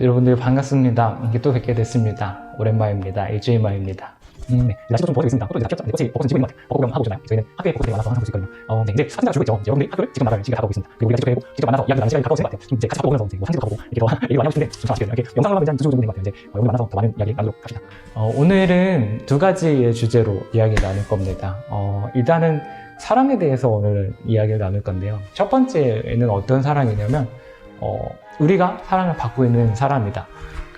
여러분들 반갑습니다. 이렇게 또 뵙게 됐습니다. 오랜만입니다. 일주일만입니다. 네. 날씨도 좀 더워지고 있습니다. 또 이제 학교 같이 벚꽃 지고 있는 것 같아요. 벚꽃 하고 오잖아요. 저희는 학교에 벚꽃 되게 많아서 하고 있거든요. 네. 이제 사진자가 줄고 있죠. 이제 여러분들이 학교를 직접 나갈 시기가 다가오고 있습니다. 그리고 우리가 직접 만나서 이야기 나누는 시간이 가까워진 것 같아요. 이제 같이 가보면서 이제 산지도 가보고 이렇게 더 얘기 많이 하고 싶은데 좀 아쉽게요. 이렇게 영상으로 하면 이제 한 2주 정도 된 것 같아요. 이제 여러분들 만나서 더 많은 이야기 나누도록 합시다. 오늘은 두 가지의 주제로 이야기 나눌 겁니다. 일단은 사랑에 대해서 오늘 이야기를 나눌 건데요. 첫 번째는 어떤 사랑이냐면 우리가 사랑을 받고 있는 사람이다.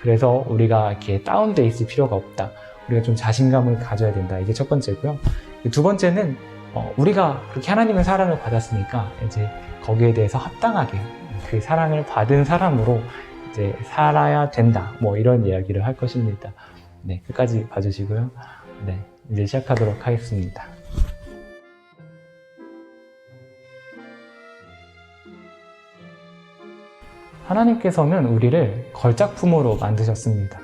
그래서 우리가 이렇게 다운돼 있을 필요가 없다. 우리가 좀 자신감을 가져야 된다. 이게 첫 번째고요. 두 번째는 우리가 그렇게 하나님의 사랑을 받았으니까 이제 거기에 대해서 합당하게 그 사랑을 받은 사람으로 이제 살아야 된다. 뭐 이런 이야기를 할 것입니다. 네, 끝까지 봐주시고요. 네, 이제 시작하도록 하겠습니다. 하나님께서는 우리를 걸작품으로 만드셨습니다.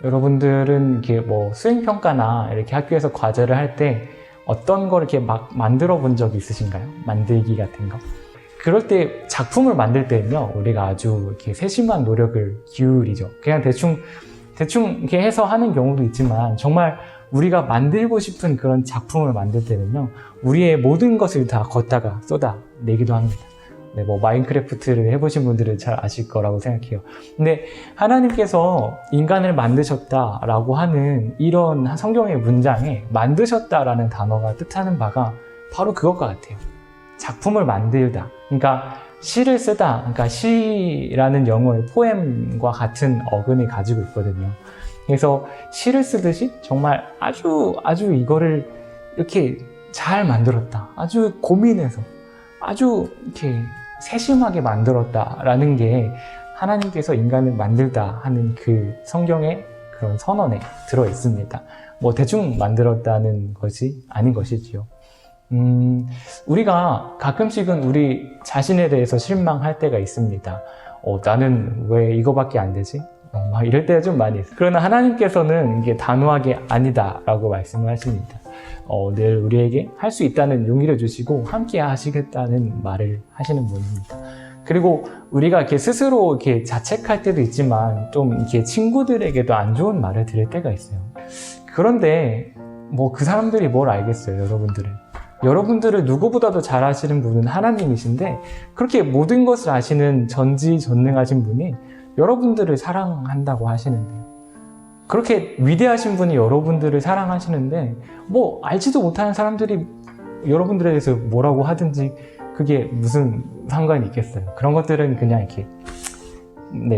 여러분들은 이렇게 뭐 수행평가나 이렇게 학교에서 과제를 할 때 어떤 걸 이렇게 막 만들어 본 적이 있으신가요? 만들기 같은 거? 그럴 때 작품을 만들 때는요, 우리가 아주 이렇게 세심한 노력을 기울이죠. 그냥 대충 이렇게 해서 하는 경우도 있지만, 정말 우리가 만들고 싶은 그런 작품을 만들 때는요, 우리의 모든 것을 다 걷다가 쏟아내기도 합니다. 네, 뭐 마인크래프트를 해보신 분들은 잘 아실 거라고 생각해요. 근데 하나님께서 인간을 만드셨다라고 하는 이런 성경의 문장에 만드셨다라는 단어가 뜻하는 바가 바로 그것 같아요. 작품을 만들다. 그러니까 시를 쓰다. 그러니까 시라는 영어의 포엠과 같은 어근을 가지고 있거든요. 그래서 시를 쓰듯이 정말 아주 이거를 이렇게 잘 만들었다. 아주 고민해서 아주 이렇게 세심하게 만들었다라는 게 하나님께서 인간을 만들다 하는 그 성경의 그런 선언에 들어 있습니다. 뭐 대충 만들었다는 것이 아닌 것이지요. 우리가 가끔씩은 우리 자신에 대해서 실망할 때가 있습니다. 나는 왜 이거밖에 안 되지? 막 이럴 때가 좀 많이 있어요. 그러나 하나님께서는 이게 단호하게 아니다라고 말씀을 하십니다. 늘 우리에게 할 수 있다는 용기를 주시고 함께 하시겠다는 말을 하시는 분입니다. 그리고 우리가 이렇게 스스로 이렇게 자책할 때도 있지만 좀 이렇게 친구들에게도 안 좋은 말을 들을 때가 있어요. 그런데 뭐 그 사람들이 뭘 알겠어요, 여러분들을 누구보다도 잘 아시는 분은 하나님이신데 그렇게 모든 것을 아시는 전지전능하신 분이 여러분들을 사랑한다고 하시는데요. 그렇게 위대하신 분이 여러분들을 사랑하시는데 뭐 알지도 못하는 사람들이 여러분들에 대해서 뭐라고 하든지 그게 무슨 상관이 있겠어요. 그런 것들은 그냥 이렇게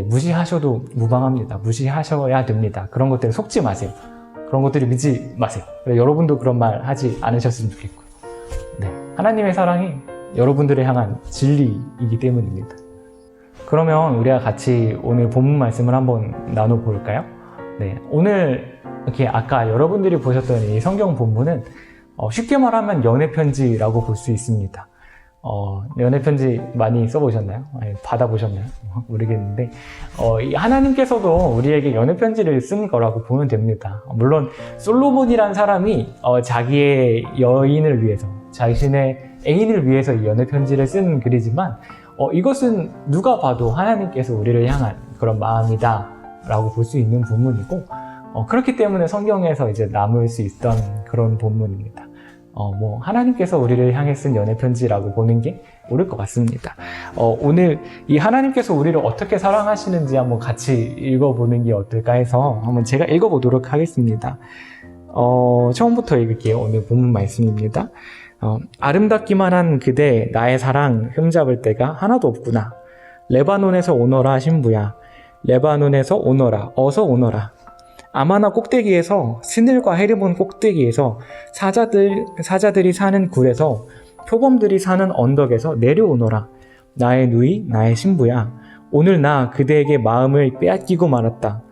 무시하셔도 무방합니다. 무시하셔야 됩니다. 그런 것들에 속지 마세요. 그런 것들을 믿지 마세요. 여러분도 그런 말 하지 않으셨으면 좋겠고요. 네, 하나님의 사랑이 여러분들을 향한 진리이기 때문입니다. 그러면 우리가 같이 오늘 본문 말씀을 한번 나눠볼까요? 네, 오늘 이렇게 아까 여러분들이 보셨던 이 성경 본문은 쉽게 말하면 연애편지라고 볼 수 있습니다. 연애편지 많이 써보셨나요? 아니, 받아보셨나요? 모르겠는데 하나님께서도 우리에게 연애편지를 쓴 거라고 보면 됩니다. 물론 솔로몬이라는 사람이 자기의 여인을 위해서, 자신의 애인을 위해서 이 연애편지를 쓴 글이지만 이것은 누가 봐도 하나님께서 우리를 향한 그런 마음이다 라고 볼 수 있는 본문이고 그렇기 때문에 성경에서 이제 남을 수 있던 그런 본문입니다. 뭐 하나님께서 우리를 향해 쓴 연애편지라고 보는 게 옳을 것 같습니다. 오늘 이 하나님께서 우리를 어떻게 사랑하시는지 한번 같이 읽어보는 게 어떨까 해서 한번 제가 읽어보도록 하겠습니다. 처음부터 읽을게요. 오늘 본문 말씀입니다. 아름답기만 한 그대 나의 사랑 흠잡을 데가 하나도 없구나. 레바논에서 오너라 신부야. 레바논에서 오너라, 어서 오너라. 아마나 꼭대기에서, 스늘과 헤르몬 꼭대기에서, 사자들이 사는 굴에서, 표범들이 사는 언덕에서 내려오너라. 나의 누이, 나의 신부야. 오늘 나 그대에게 마음을 빼앗기고 말았다.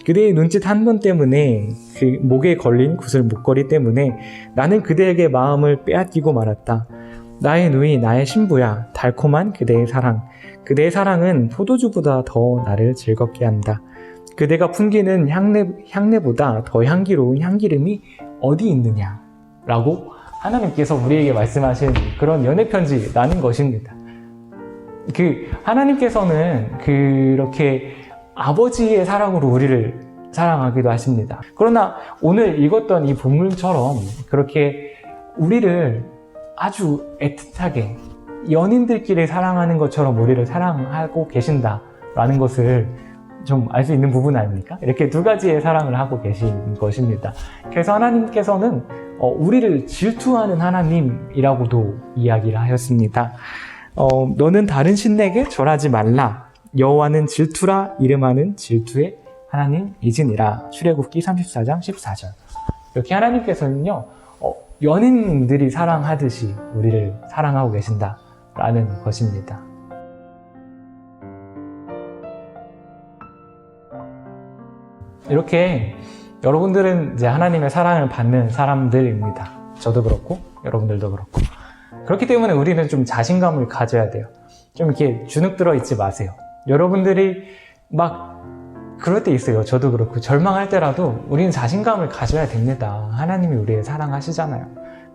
그대의 눈짓 한 번 때문에, 그 목에 걸린 구슬 목걸이 때문에 나는 그대에게 마음을 빼앗기고 말았다. 나의 누이, 나의 신부야. 달콤한 그대의 사랑. 그대의 사랑은 포도주보다 더 나를 즐겁게 한다. 그대가 풍기는 향내보다 더 향기로운 향기름이 어디 있느냐 라고 하나님께서 우리에게 말씀하신 그런 연애편지라는 것입니다. 하나님께서는 그렇게 아버지의 사랑으로 우리를 사랑하기도 하십니다. 그러나 오늘 읽었던 이 본문처럼 그렇게 우리를 아주 애틋하게 연인들끼리 사랑하는 것처럼 우리를 사랑하고 계신다라는 것을 좀 알 수 있는 부분 아닙니까? 이렇게 두 가지의 사랑을 하고 계신 것입니다. 그래서 하나님께서는 우리를 질투하는 하나님이라고도 이야기를 하였습니다. 너는 다른 신에게 절하지 말라. 여호와는 질투라 이름하는 질투의 하나님이시니라. 출애굽기 34장 14절. 이렇게 하나님께서는요, 연인들이 사랑하듯이 우리를 사랑하고 계신다라는 것입니다. 이렇게 여러분들은 이제 하나님의 사랑을 받는 사람들입니다. 저도 그렇고 여러분들도 그렇고. 그렇기 때문에 우리는 좀 자신감을 가져야 돼요. 좀 이렇게 주눅 들어 있지 마세요. 여러분들이 막 그럴 때 있어요. 저도 그렇고 절망할 때라도 우리는 자신감을 가져야 됩니다. 하나님이 우리를 사랑하시잖아요.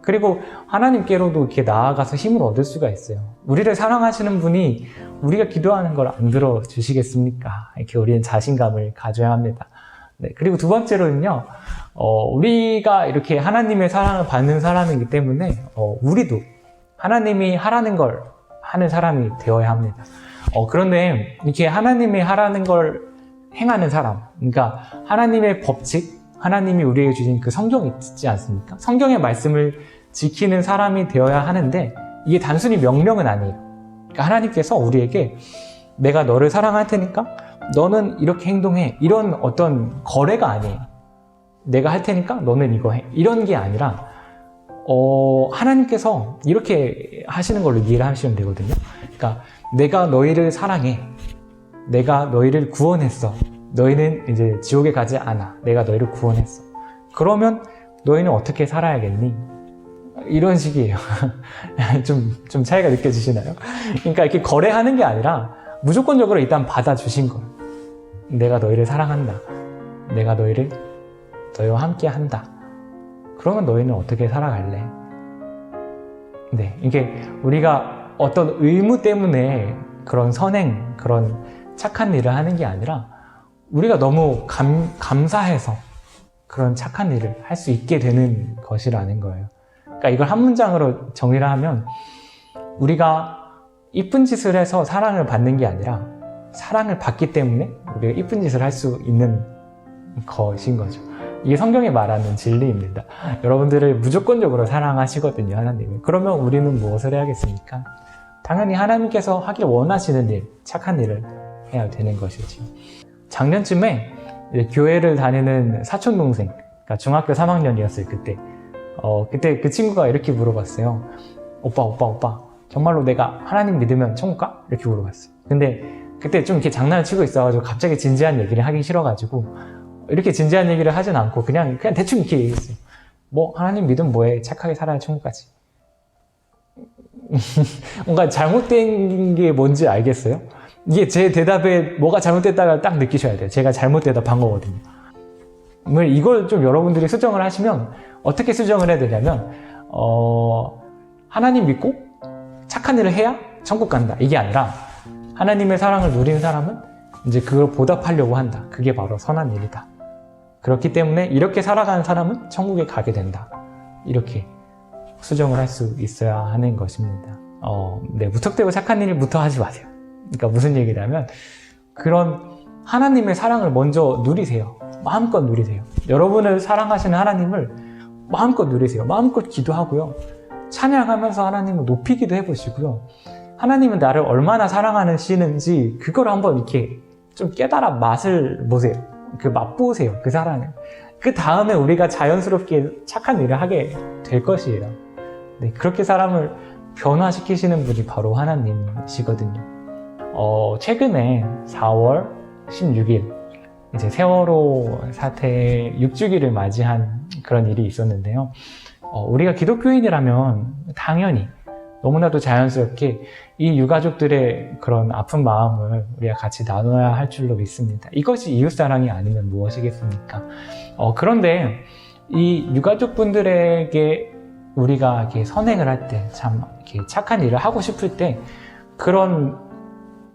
그리고 하나님께로도 이렇게 나아가서 힘을 얻을 수가 있어요. 우리를 사랑하시는 분이 우리가 기도하는 걸 안 들어주시겠습니까? 이렇게 우리는 자신감을 가져야 합니다. 네, 그리고 두 번째로는요, 우리가 이렇게 하나님의 사랑을 받는 사람이기 때문에 우리도 하나님이 하라는 걸 하는 사람이 되어야 합니다. 그런데 이렇게 하나님이 하라는 걸 행하는 사람, 그러니까 하나님의 법칙, 하나님이 우리에게 주신 그 성경이 있지 않습니까? 성경의 말씀을 지키는 사람이 되어야 하는데 이게 단순히 명령은 아니에요. 그러니까 하나님께서 우리에게 내가 너를 사랑할 테니까 너는 이렇게 행동해. 이런 어떤 거래가 아니에요. 내가 할 테니까 너는 이거 해. 이런 게 아니라 하나님께서 이렇게 하시는 걸로 이해를 하시면 되거든요. 그러니까 내가 너희를 사랑해. 내가 너희를 구원했어. 너희는 이제 지옥에 가지 않아. 내가 너희를 구원했어. 그러면 너희는 어떻게 살아야겠니? 이런 식이에요. 좀 차이가 느껴지시나요? 그러니까 이렇게 거래하는 게 아니라 무조건적으로 일단 받아주신 거예요. 내가 너희를 사랑한다. 내가 너희와 함께 한다. 그러면 너희는 어떻게 살아갈래? 네, 이게 우리가 어떤 의무 때문에 그런 선행, 그런 착한 일을 하는 게 아니라 우리가 너무 감사해서 그런 착한 일을 할 수 있게 되는 것이라는 거예요. 그러니까 이걸 한 문장으로 정리를 하면 우리가 이쁜 짓을 해서 사랑을 받는 게 아니라 사랑을 받기 때문에 우리가 이쁜 짓을 할 수 있는 것인 거죠. 이게 성경이 말하는 진리입니다. 여러분들을 무조건적으로 사랑하시거든요, 하나님이. 그러면 우리는 무엇을 해야겠습니까? 당연히 하나님께서 하길 원하시는 일, 착한 일을 해야 되는 것이죠. 작년쯤에 교회를 다니는 사촌동생, 그러니까 중학교 3학년이었어요, 그때. 그때 그 친구가 이렇게 물어봤어요. 오빠. 정말로 내가 하나님 믿으면 천국 가? 이렇게 물어봤어요. 근데 그때 좀 이렇게 장난을 치고 있어가지고 갑자기 진지한 얘기를 하기 싫어가지고 이렇게 진지한 얘기를 하진 않고 그냥 대충 이렇게 얘기했어요. 뭐 하나님 믿으면 뭐해? 착하게 살아야 천국 가지. 뭔가 잘못된 게 뭔지 알겠어요? 이게 제 대답에 뭐가 잘못됐다가 딱 느끼셔야 돼요. 제가 잘못 대답한 거거든요. 이걸 좀 여러분들이 수정을 하시면 어떻게 수정을 해야 되냐면 하나님 믿고 착한 일을 해야 천국 간다. 이게 아니라 하나님의 사랑을 누린 사람은 이제 그걸 보답하려고 한다. 그게 바로 선한 일이다. 그렇기 때문에 이렇게 살아가는 사람은 천국에 가게 된다. 이렇게 수정을 할 수 있어야 하는 것입니다. 네, 무턱대고 착한 일부터 하지 마세요. 그러니까 무슨 얘기냐면 그런 하나님의 사랑을 먼저 누리세요. 마음껏 누리세요. 여러분을 사랑하시는 하나님을 마음껏 누리세요. 마음껏 기도하고요. 찬양하면서 하나님을 높이기도 해보시고요. 하나님은 나를 얼마나 사랑하시는지 그걸 한번 이렇게 좀 깨달아 맛을 보세요. 그 맛보세요. 그 사랑을. 그 다음에 우리가 자연스럽게 착한 일을 하게 될 것이에요. 네, 그렇게 사람을 변화시키시는 분이 바로 하나님이시거든요. 최근에 4월 16일 이제 세월호 사태 6주기를 맞이한 그런 일이 있었는데요. 우리가 기독교인이라면 당연히 너무나도 자연스럽게 이 유가족들의 그런 아픈 마음을 우리가 같이 나눠야 할 줄로 믿습니다. 이것이 이웃사랑이 아니면 무엇이겠습니까? 그런데 이 유가족분들에게 우리가 이렇게 선행을 할 때, 참 이렇게 착한 일을 하고 싶을 때 그런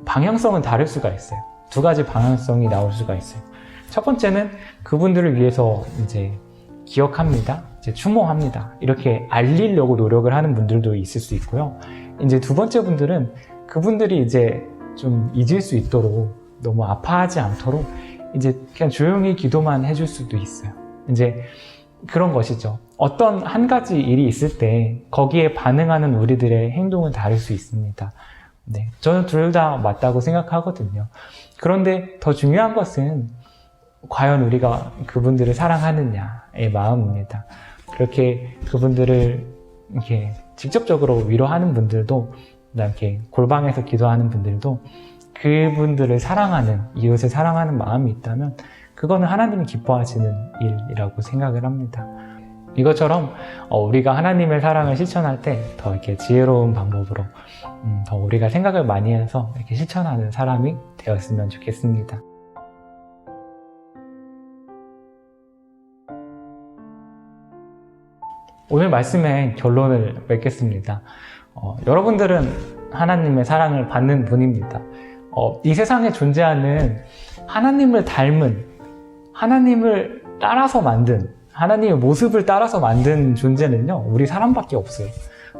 방향성은 다를 수가 있어요. 두 가지 방향성이 나올 수가 있어요. 첫 번째는 그분들을 위해서 이제 기억합니다. 이제 추모합니다. 이렇게 알리려고 노력을 하는 분들도 있을 수 있고요. 이제 두 번째 분들은 그분들이 이제 좀 잊을 수 있도록 너무 아파하지 않도록 이제 그냥 조용히 기도만 해줄 수도 있어요. 이제 그런 것이죠. 어떤 한 가지 일이 있을 때 거기에 반응하는 우리들의 행동은 다를 수 있습니다. 네, 저는 둘 다 맞다고 생각하거든요. 그런데 더 중요한 것은 과연 우리가 그분들을 사랑하느냐의 마음입니다. 그렇게 그분들을 이렇게 직접적으로 위로하는 분들도, 이렇게 골방에서 기도하는 분들도 그분들을 사랑하는, 이웃을 사랑하는 마음이 있다면 그거는 하나님이 기뻐하시는 일이라고 생각을 합니다. 이것처럼 우리가 하나님의 사랑을 실천할 때 더 이렇게 지혜로운 방법으로 더 우리가 생각을 많이 해서 이렇게 실천하는 사람이 되었으면 좋겠습니다. 오늘 말씀의 결론을 맺겠습니다. 여러분들은 하나님의 사랑을 받는 분입니다. 이 세상에 존재하는 하나님을 닮은, 하나님을 따라서 만든, 하나님의 모습을 따라서 만든 존재는요, 우리 사람밖에 없어요.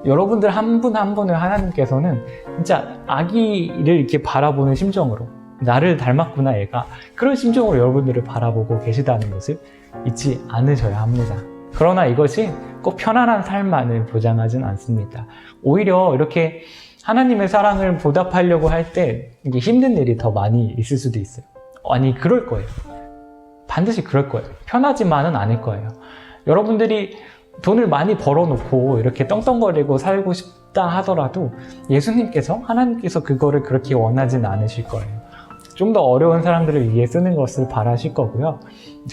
여러분들 한 분 한 분을 하나님께서는 진짜 아기를 이렇게 바라보는 심정으로, 나를 닮았구나 얘가, 그런 심정으로 여러분들을 바라보고 계시다는 것을 잊지 않으셔야 합니다. 그러나 이것이 꼭 편안한 삶만을 보장하진 않습니다. 오히려 이렇게 하나님의 사랑을 보답하려고 할 때 이게 힘든 일이 더 많이 있을 수도 있어요. 아니, 그럴 거예요. 반드시 그럴 거예요. 편하지만은 않을 거예요. 여러분들이 돈을 많이 벌어놓고 이렇게 떵떵거리고 살고 싶다 하더라도 예수님께서, 하나님께서 그거를 그렇게 원하진 않으실 거예요. 좀 더 어려운 사람들을 위해 쓰는 것을 바라실 거고요.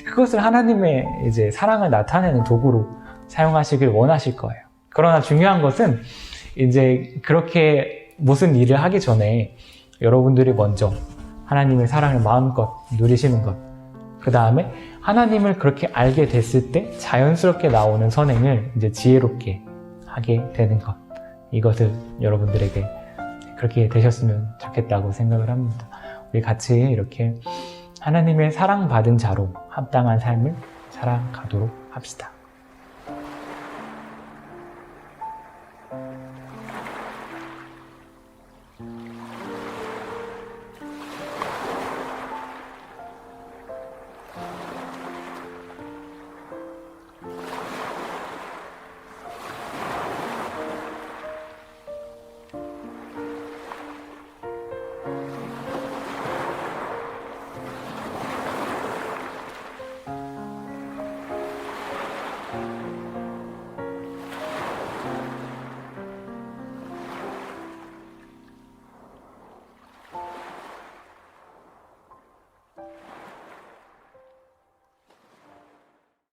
그것을 하나님의 이제 사랑을 나타내는 도구로 사용하시길 원하실 거예요. 그러나 중요한 것은 이제 그렇게 무슨 일을 하기 전에 여러분들이 먼저 하나님의 사랑을 마음껏 누리시는 것, 그 다음에 하나님을 그렇게 알게 됐을 때 자연스럽게 나오는 선행을 이제 지혜롭게 하게 되는 것, 이것을 여러분들에게 그렇게 되셨으면 좋겠다고 생각을 합니다. 우리 같이 이렇게 하나님의 사랑받은 자로 합당한 삶을 살아가도록 합시다.